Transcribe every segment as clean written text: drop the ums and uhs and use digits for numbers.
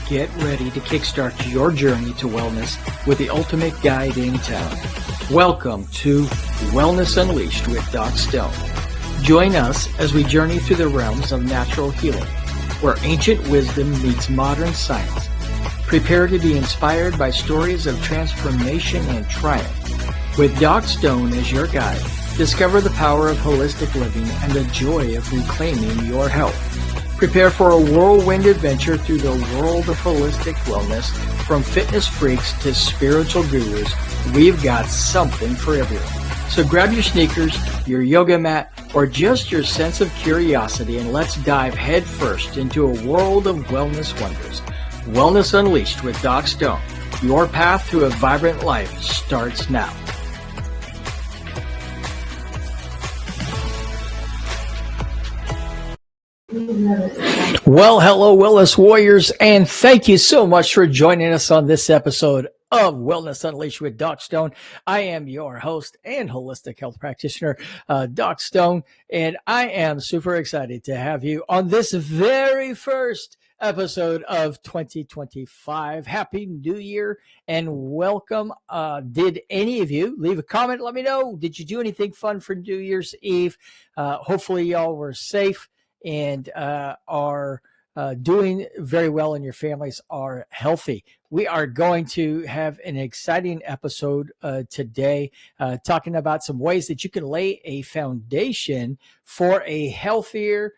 Get ready to kickstart your journey to wellness with the ultimate guide in town. Welcome to Wellness Unleashed with Doc Stone. Join us as we journey through the realms of natural healing, where ancient wisdom meets modern science. Prepare to be inspired by stories of transformation and triumph. With Doc Stone as your guide, discover the power of holistic living and the joy of reclaiming your health. Prepare for a whirlwind adventure through the world of holistic wellness. From fitness freaks to spiritual gurus, we've got something for everyone. So grab your sneakers, your yoga mat, or just your sense of curiosity, and let's dive headfirst into a world of wellness wonders. Wellness Unleashed with Doc Stone. Your path to a vibrant life starts now. Well, hello, wellness warriors, and thank you so much for joining us on this episode of Wellness Unleashed with Doc Stone. I am your host and holistic health practitioner, Doc Stone, and I am super excited to have you on this very first episode of 2025. Happy New Year and welcome. Did any of you leave a comment? Let me know. Did you do anything fun for New Year's Eve? Hopefully y'all were safe and are doing very well, and your families are healthy. We are going to have an exciting episode today, talking about some ways that you can lay a foundation for a healthier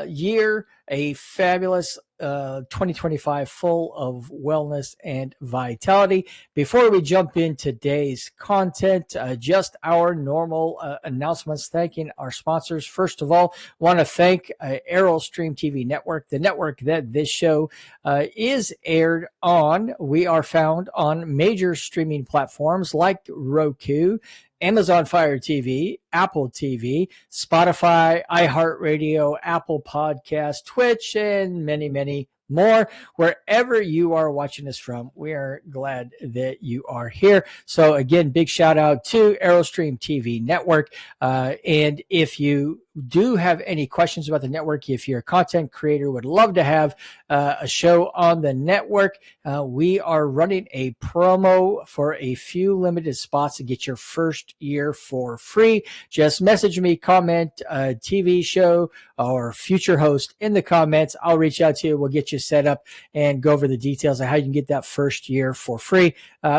year, a fabulous 2025 full of wellness and vitality. Before we jump in today's content, just our normal announcements, thanking our sponsors. First of all, want to thank ArrowStreamTV Network, the network that this show is aired on. We are found on major streaming platforms like Roku, Amazon Fire TV, Apple TV, Spotify, iHeartRadio, Apple Podcasts, Twitch, and many, many more. Wherever you are watching us from, we are glad that you are here. So again, big shout out to ArrowStream TV Network. And if you do have any questions about the network, if you're a content creator, would love to have a show on the network, we are running a promo for a few limited spots to get your first year for free. Just message me, comment TV show or future host in the comments. I'll reach out to you. We'll get you set up and go over the details of how you can get that first year for free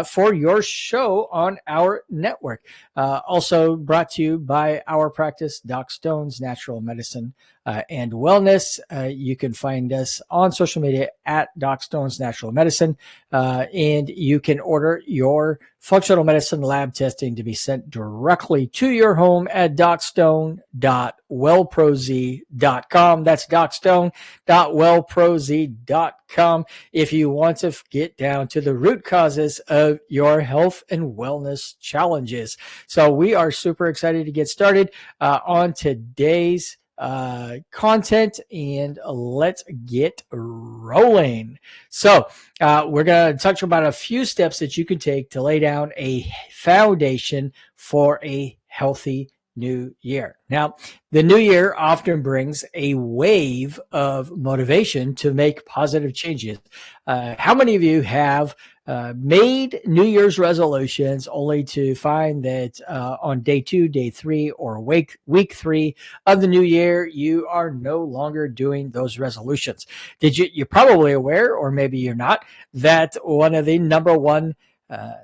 for your show on our network. Also brought to you by our practice, Doc Stone's Natural Medicine and Wellness. You can find us on social media at Doc Stone's Natural Medicine, and you can order your functional medicine lab testing to be sent directly to your home at docstone.wellproz.com. That's docstone.wellproz.com if you want to get down to the root causes of your health and wellness challenges. So we are super excited to get started on today's content, and let's get rolling. So we're going to touch about a few steps that you can take to lay down a foundation for a healthy new year. Now, the new year often brings a wave of motivation to make positive changes. How many of you have made New Year's resolutions only to find that on day 2, day 3, or week 3 of the new year, you are no longer doing those resolutions? You're probably aware, or maybe you're not, that one of the number one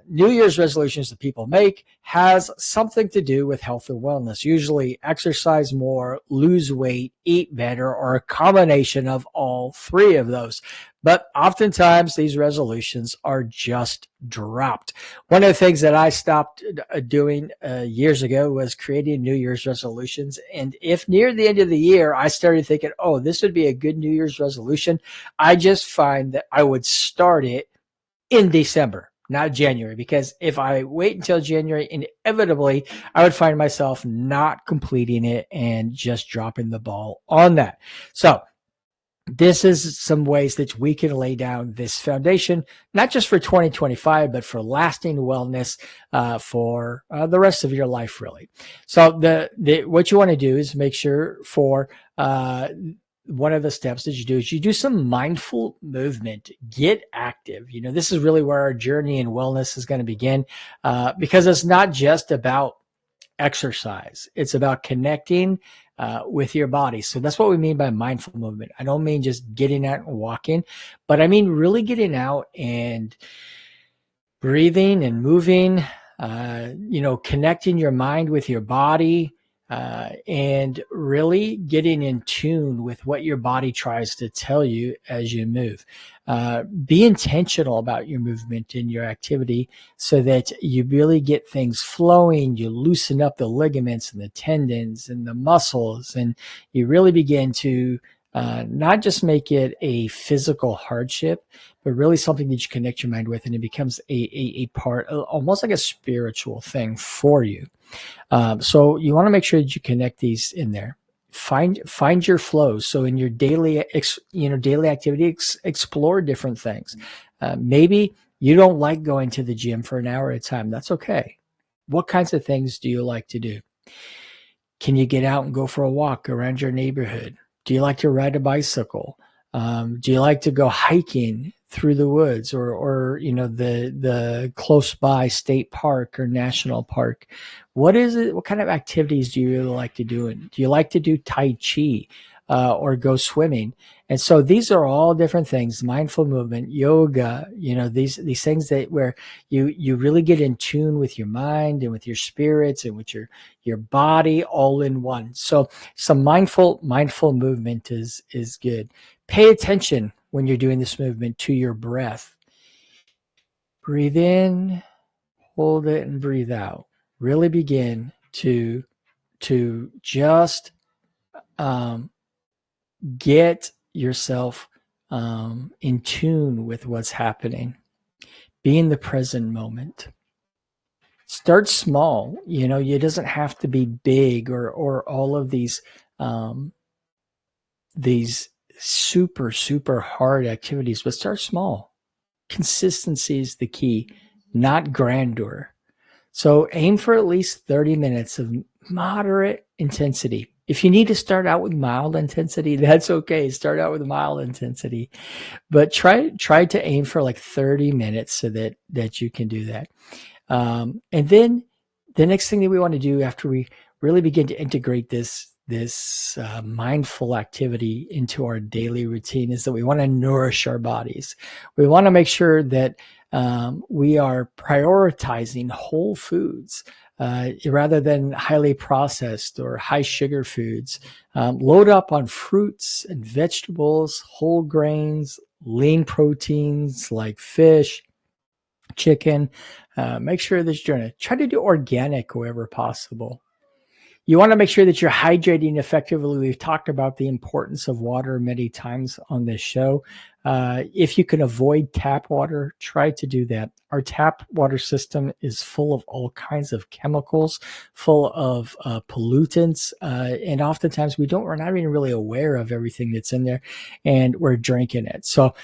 New Year's resolutions that people make has something to do with health and wellness, usually exercise more, lose weight, eat better, or a combination of all three of those. But oftentimes these resolutions are just dropped. One of the things that I stopped doing years ago was creating New Year's resolutions. And if near the end of the year, I started thinking, oh, this would be a good New Year's resolution, I just find that I would start it in December, not January, because if I wait until January, inevitably I would find myself not completing it and just dropping the ball on that. So this is some ways that we can lay down this foundation, not just for 2025, but for lasting wellness for the rest of your life, really. So what you want to do is make sure for one of the steps that you do is you do some mindful movement, get active. This is really where our journey in wellness is going to begin, because it's not just about exercise. It's about connecting with your body. So that's what we mean by mindful movement. I don't mean just getting out and walking, but I mean really getting out and breathing and moving, connecting your mind with your body, and really getting in tune with what your body tries to tell you as you move. Be intentional about your movement and your activity so that you really get things flowing. You loosen up the ligaments and the tendons and the muscles, and you really begin to not just make it a physical hardship, but really something that you connect your mind with, and it becomes a part, almost like a spiritual thing for you. So you want to make sure that you connect these in there. Find your flows. So in your daily activity, explore different things. Maybe you don't like going to the gym for an hour at a time. That's okay. What kinds of things do you like to do? Can you get out and go for a walk around your neighborhood? Do you like to ride a bicycle? Do you like to go hiking through the woods or the close by state park or national park? What is it? What kind of activities do you really like to do? And do you like to do Tai Chi or go swimming? And so these are all different things: mindful movement, yoga. These things that where you really get in tune with your mind and with your spirits and with your body all in one. So some mindful movement is good. Pay attention when you're doing this movement to your breath. Breathe in, hold it, and breathe out. Really begin to just get yourself in tune with what's happening. Be in the present moment. Start small. It doesn't have to be big or all of these super, super hard activities, but start small. Consistency is the key, not grandeur. So aim for at least 30 minutes of moderate intensity. If you need to start out with mild intensity, that's okay. Start out with mild intensity, but try to aim for like 30 minutes so that you can do that. And then the next thing that we want to do after we really begin to integrate this mindful activity into our daily routine is that we want to nourish our bodies. We want to make sure that we are prioritizing whole foods rather than highly processed or high sugar foods. Load up on fruits and vegetables, whole grains, lean proteins like fish, chicken. Make sure that you're going to try to do organic wherever possible. You want to make sure that you're hydrating effectively. We've talked about the importance of water many times on this show. If you can avoid tap water, try to do that. Our tap water system is full of all kinds of chemicals, full of pollutants, and oftentimes we're not even really aware of everything that's in there, and we're drinking it. So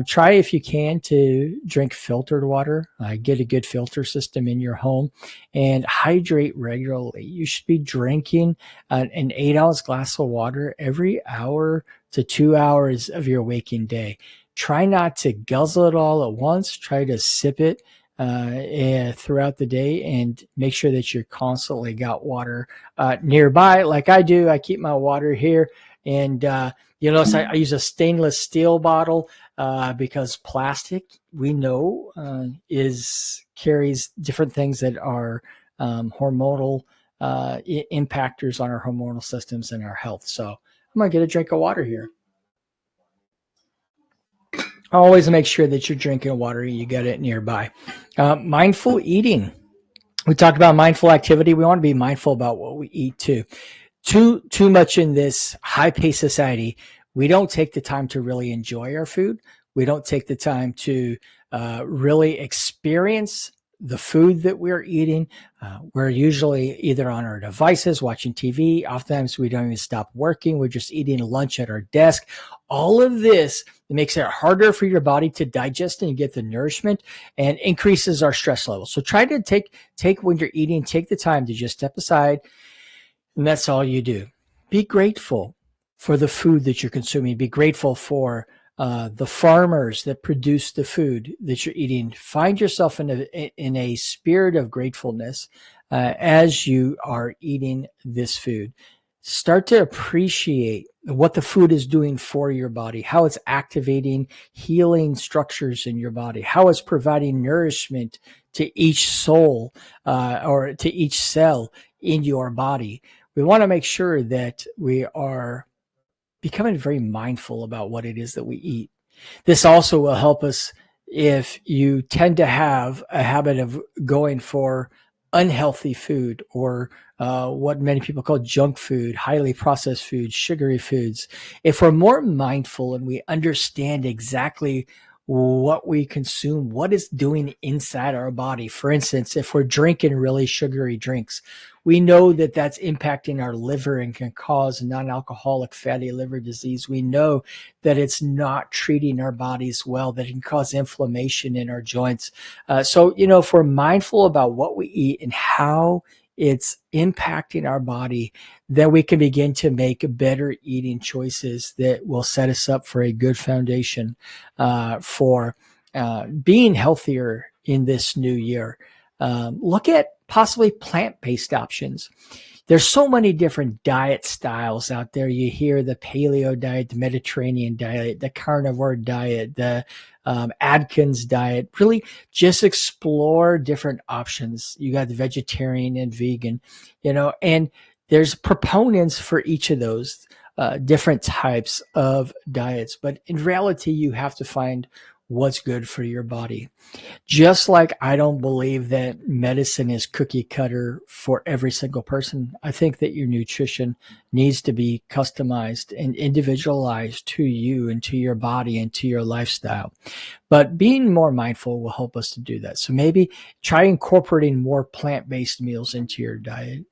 try, if you can, to drink filtered water. Get a good filter system in your home, and hydrate regularly. You should be drinking an 8-ounce glass of water every hour to 2 hours of your waking day. Try not to guzzle it all at once. Try to sip it throughout the day, and make sure that you're constantly got water nearby. Like I do, I keep my water here, and you'll notice I use a stainless steel bottle because plastic, we know, carries different things that are hormonal impactors on our hormonal systems and our health. So I'm going to get a drink of water here. Always make sure that you're drinking water. You got it nearby. Mindful eating. We talked about mindful activity. We want to be mindful about what we eat too. Too much in this high-paced society, we don't take the time to really enjoy our food. We don't take the time to really experience the food that we're eating. We're usually either on our devices, watching TV. Oftentimes we don't even stop working. We're just eating lunch at our desk. All of this makes it harder for your body to digest and get the nourishment, and increases our stress levels. So try to take when you're eating, take the time to just step aside, and that's all you do. Be grateful. for the food that you're consuming. Be grateful for the farmers that produce the food that you're eating. Find yourself in a spirit of gratefulness as you are eating this food. Start to appreciate what the food is doing for your body, how it's activating healing structures in your body, how it's providing nourishment to each soul or to each cell in your body. We want to make sure that we are becoming very mindful about what it is that we eat. This also will help us if you tend to have a habit of going for unhealthy food or what many people call junk food, highly processed foods, sugary foods. If we're more mindful and we understand exactly what we consume, what it's doing inside our body. For instance, if we're drinking really sugary drinks, we know that that's impacting our liver and can cause non-alcoholic fatty liver disease. We know that it's not treating our bodies well, that it can cause inflammation in our joints. So, if we're mindful about what we eat and how it's impacting our body, then we can begin to make better eating choices that will set us up for a good foundation for being healthier in this new year. Look at possibly plant-based options. There's so many different diet styles out there. You hear the paleo diet, the Mediterranean diet, the carnivore diet, the Atkins diet. Really just explore different options. You got the vegetarian and vegan, and there's proponents for each of those different types of diets. But in reality, you have to find what's good for your body. Just like I don't believe that medicine is cookie cutter for every single person, I think that your nutrition needs to be customized and individualized to you and to your body and to your lifestyle. But being more mindful will help us to do that. So maybe try incorporating more plant-based meals into your diet.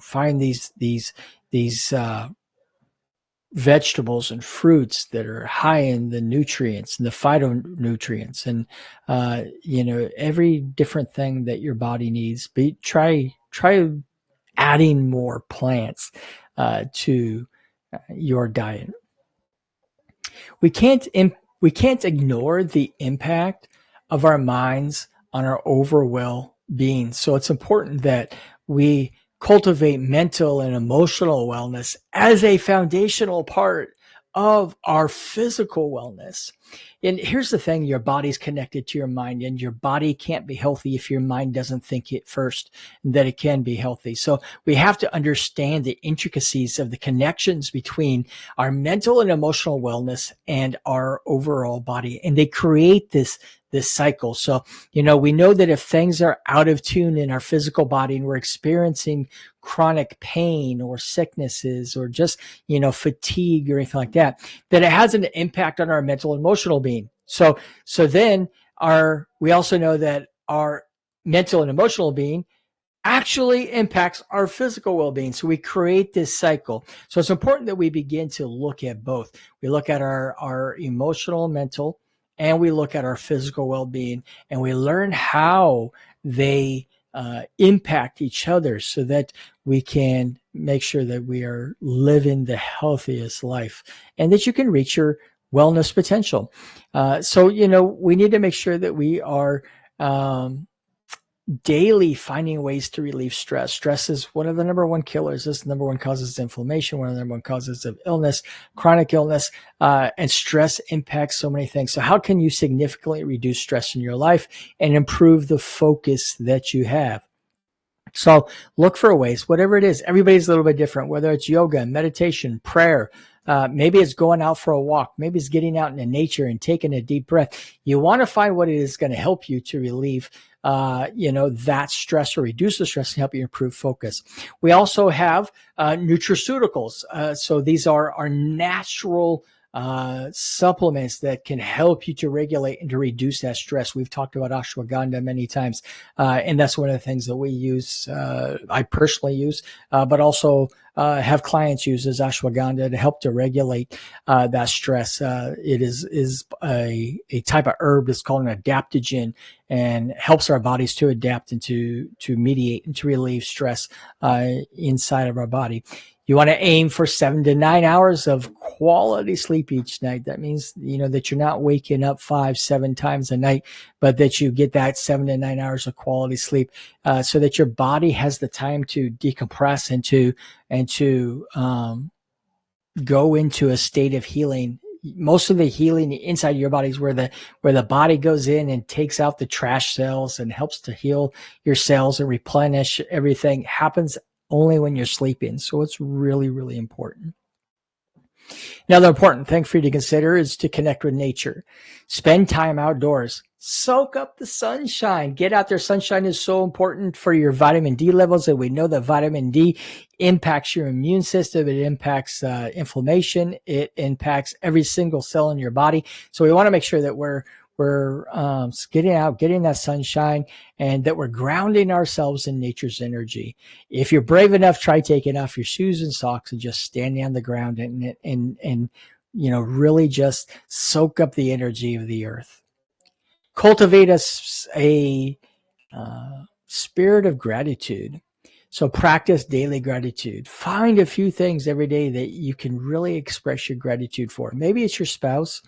Find these vegetables and fruits that are high in the nutrients and the phytonutrients and every different thing that your body needs. Try adding more plants to your diet. We can't ignore the impact of our minds on our overall being. So it's important that we cultivate mental and emotional wellness as a foundational part of our physical wellness. And here's the thing, your body's connected to your mind, and your body can't be healthy if your mind doesn't think it first, that it can be healthy. So we have to understand the intricacies of the connections between our mental and emotional wellness and our overall body. And they create this cycle. So, we know that if things are out of tune in our physical body and we're experiencing chronic pain or sicknesses or just, fatigue or anything like that, that it has an impact on our mental and emotional being. So then we also know that our mental and emotional being actually impacts our physical well-being. So we create this cycle. So it's important that we begin to look at both. We look at our emotional, mental, and we look at our physical well-being, and we learn how they impact each other so that we can make sure that we are living the healthiest life and that you can reach your wellness potential. So we need to make sure that we are daily finding ways to relieve stress. Stress is one of the number one killers. It's the number one causes of inflammation, one of the number one causes of illness, chronic illness, and stress impacts so many things. So how can you significantly reduce stress in your life and improve the focus that you have? So look for ways, whatever it is. Everybody's a little bit different, whether it's yoga, meditation, prayer. Maybe it's going out for a walk. Maybe it's getting out into nature and taking a deep breath. You want to find what it is going to help you to relieve that stress or reduce the stress and help you improve focus. We also have nutraceuticals. So these are our natural supplements that can help you to regulate and to reduce that stress. We've talked about ashwagandha many times, and that's one of the things that we use. I personally use, but also have clients use as ashwagandha to help to regulate that stress. It is a type of herb that's called an adaptogen, and helps our bodies to adapt and to mediate and to relieve stress inside of our body. You want to aim for 7 to 9 hours of quality sleep each night. That means, that you're not waking up 5, 7 times a night, but that you get that 7 to 9 hours of quality sleep, so that your body has the time to decompress and to go into a state of healing. Most of the healing inside your body is where the body goes in and takes out the trash cells and helps to heal your cells and replenish everything. Happens only when you're sleeping. So it's really, really important. Another important thing for you to consider is to connect with nature. Spend time outdoors. Soak up the sunshine. Get out there. Sunshine is so important for your vitamin D levels, and we know that vitamin D impacts your immune system. It impacts inflammation. It impacts every single cell in your body. So we want to make sure that we're getting out, getting that sunshine, and that we're grounding ourselves in nature's energy. If you're brave enough, try taking off your shoes and socks and just standing on the ground and really just soak up the energy of the earth. Cultivate a spirit of gratitude. So practice daily gratitude. Find a few things every day that you can really express your gratitude for. Maybe it's your spouse.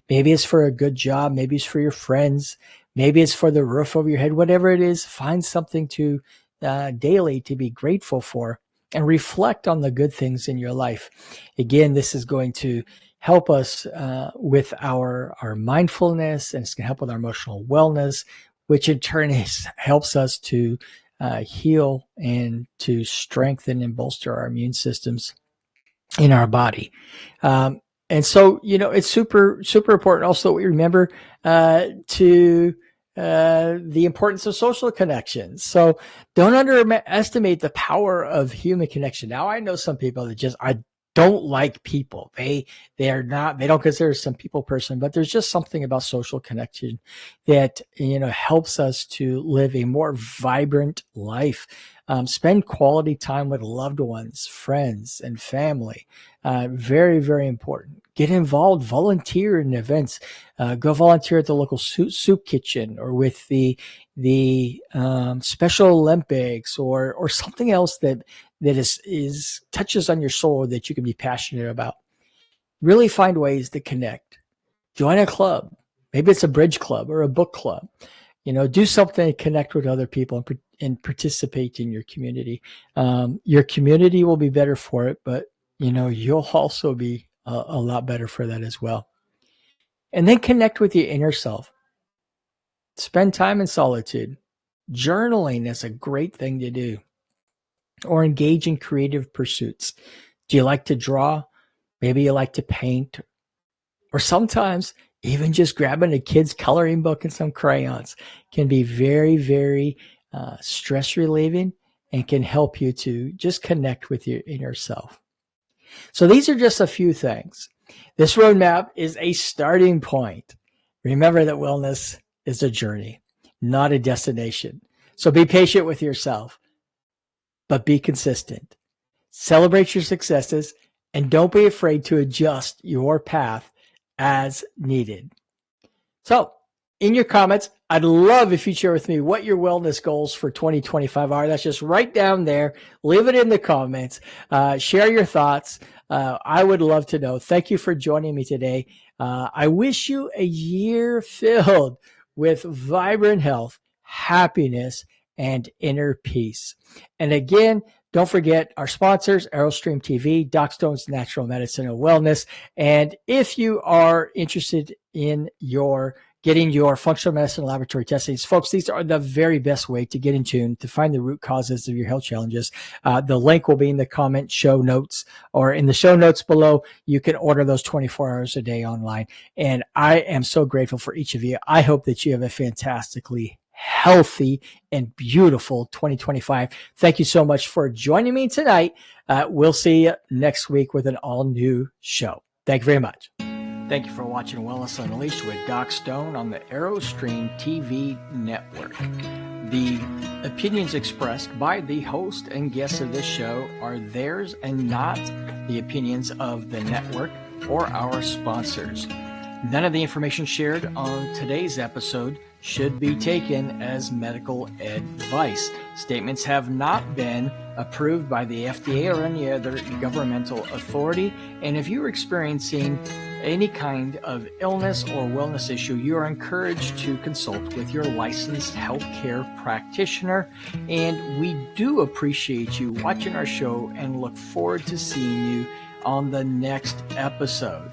Maybe it's for a good job. Maybe it's for your friends. Maybe it's for the roof over your head. Whatever it is, find something to daily to be grateful for, and reflect on the good things in your life. Again, this is going to help us with our mindfulness, and it's going to help with our emotional wellness, which in turn helps us to heal and to strengthen and bolster our immune systems in our body. And so, it's super, super important also that we remember to the importance of social connections. So don't underestimate the power of human connection. Now, I know some people that I don't like people. They don't consider some people person, but there's just something about social connection that, helps us to live a more vibrant life. Spend quality time with loved ones, friends, and family. Very, very important. Get involved, volunteer in events. Go volunteer at the local soup kitchen, or with the Special Olympics, or something else that is touches on your soul that you can be passionate about. Really find ways to connect. Join a club. Maybe it's a bridge club or a book club. Do something to connect with other people and participate in your community. Your community will be better for it, but you'll also be a lot better for that as well. And then connect with your inner self. Spend time in solitude. Journaling is a great thing to do. Or engage in creative pursuits. Do you like to draw? Maybe you like to paint. Or sometimes even just grabbing a kid's coloring book and some crayons can be very, very stress relieving, and can help you to just connect with your inner self. So these are just a few things. This roadmap is a starting point. Remember that wellness is a journey, not a destination. So be patient with yourself, but be consistent. Celebrate your successes, and don't be afraid to adjust your path as needed. So in your comments, I'd love if you share with me what your wellness goals for 2025 are. That's just right down there. Leave it in the comments. Share your thoughts. I would love to know. Thank you for joining me today. I wish you a year filled with vibrant health, happiness, and inner peace. And again, don't forget our sponsors, ArrowStreamTV, Docstone's Natural Medicine and Wellness. And if you are interested in getting your functional medicine laboratory testings, folks, these are the very best way to get in tune to find the root causes of your health challenges. The link will be in the comment show notes, or in the show notes below. You can order those 24 hours a day online. And I am so grateful for each of you. I hope that you have a fantastically healthy and beautiful 2025. Thank you so much for joining me tonight. We'll see you next week with an all new show. Thank you very much. Thank you for watching Wellness Unleashed with Doc Stone on the ArrowStreamTV network. The opinions expressed by the host and guests of this show are theirs and not the opinions of the network or our sponsors. None of the information shared on today's episode should be taken as medical advice. Statements have not been approved by the FDA or any other governmental authority, and if you're experiencing any kind of illness or wellness issue, you are encouraged to consult with your licensed healthcare practitioner. And we do appreciate you watching our show and look forward to seeing you on the next episode.